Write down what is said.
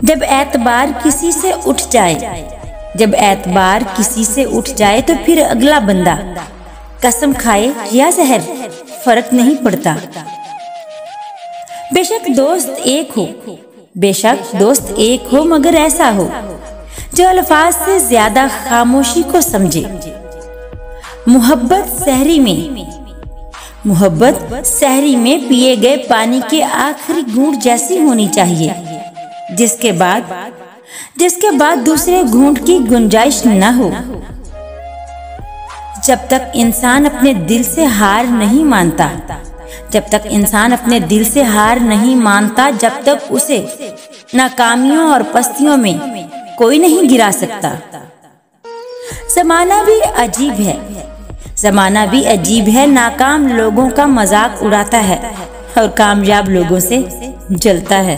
जब एतबार किसी से उठ जाए, जब एतबार किसी से उठ जाए तो फिर अगला बंदा कसम खाए या जहर, फर्क नहीं पड़ता। बेशक दोस्त एक हो, बेशक दोस्त एक हो, मगर ऐसा हो जो अल्फाज से ज्यादा खामोशी को समझे। मोहब्बत सहरी में पिए गए पानी के आखिरी घूंट जैसी होनी चाहिए, जिसके बाद दूसरे घूंट की गुंजाइश न हो। जब तक इंसान अपने दिल से हार नहीं मानता, जब तक इंसान अपने दिल से हार नहीं मानता, जब तक उसे नाकामियों और पस्तियों में कोई नहीं गिरा सकता। ज़माना भी अजीब है, ज़माना भी अजीब है। नाकाम लोगों का मजाक उड़ाता है और कामयाब लोगों से जलता है।